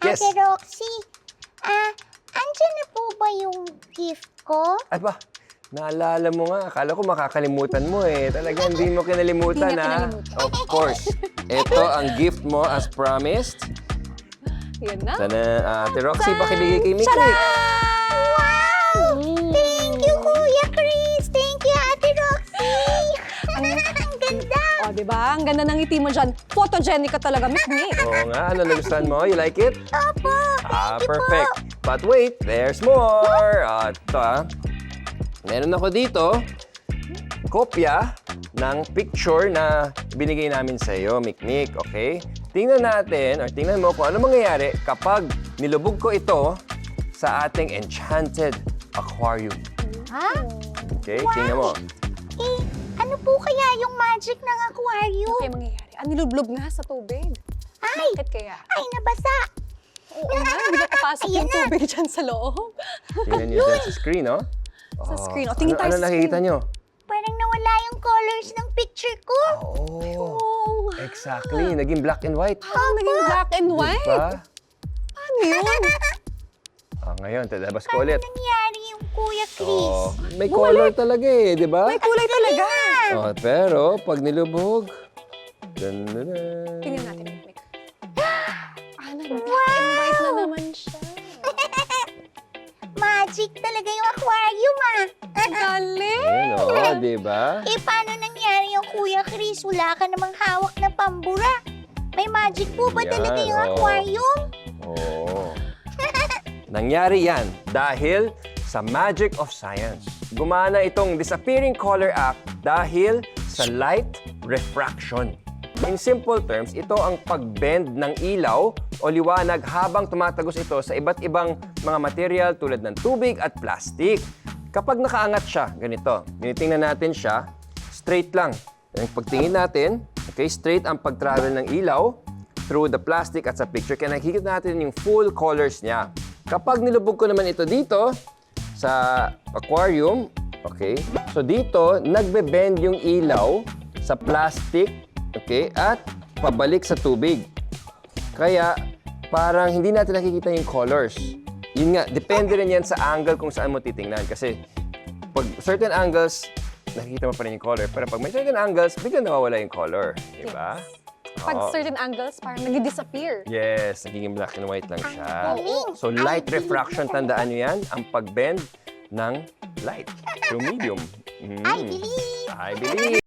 Yes. Ate Roxy, andyan na po ba yung gift ko? Ay ba, naalala mo nga. Akala ko makakalimutan mo eh. Talaga hindi mo kinalimutan, Hindi niya ha? kinalimutan. Of course. Ito ang gift mo as promised. Yan na. Sana, Ate Roxy, pakibigay kay Mikmik. Wow! Thank you, Kuya Chris! Thank you, Ate Roxy! Ang ganda! O, diba? Ang ganda ng ngiti mo dyan. Photogenic ka talaga, Mikmik. Oo nga, ano nagustuhan mo? You like it? Opo! Thank you Perfect. po! But wait, there's more. Ito meron ako dito, kopya ng picture na binigay namin sa iyo, Mikmik, okay? Tingnan natin, or tingnan mo kung ano mangyayari kapag nilubog ko ito sa ating enchanted aquarium. Ha? Okay, tingnan mo. Eh, ano po kaya yung magic ng aquarium? Ano kaya mangyayari? Nilublob nga sa tubig. Ay! Bakit kaya? Ay, nabasa! Oo nga, hindi na papasok Ayan yung na. tubig dyan sa loob. Tingnan niyo dyan sa screen, oh. Sa screen. O, tingin tayo ano sa nakikita screen. niyo? Parang nawala yung colors ng picture ko. Oh, Oo. exactly. Naging black and white. Parang naging black and white. Diba? Ano yun? Ngayon, talabas ko ulit. Nangyari yung Kuya Chris. Oh, may color talaga eh, di ba? May kulay talaga. Oh, pero pag nilubog, dan. Tingnan natin, Mikmik. Nag-black and white na naman siya. Magic talaga yung aquarium, Ang galing. Ayan, oh, di ba? Eh, paano nangyari yung Kuya Chris? Wala ka namang hawak na pambura. May magic po ba Yan, talaga yung oh. aquarium? Oo. Nangyari yan dahil sa magic of science. Gumana itong disappearing color act dahil sa light refraction. In simple terms, ito ang pag-bend ng ilaw o liwanag habang tumatagos ito sa iba't ibang mga material tulad ng tubig at plastic. Kapag nakaangat siya, ganito, tinitingnan natin siya, straight lang. Yung pagtingin natin, okay, straight ang pag-travel ng ilaw through the plastic at sa picture. Kaya nakikita natin yung full colors niya. Kapag nilubog ko naman ito dito sa aquarium, okay, so dito, nagbe-bend yung ilaw sa plastic, okay, at pabalik sa tubig. Kaya parang hindi natin nakikita yung colors. Yun nga, depende rin yan sa angle kung saan mo titingnan. Kasi pag certain angles, nakikita mo pa rin yung color. Pero pag may certain angles, biglang nawawala yung color. Diba? Pag Oo. certain angles, parang nag-disappear. Yes, nagiging black and white lang siya. galing. So light refraction, tandaan nyo yan, ang pag-bend ng light through medium. I believe! I believe.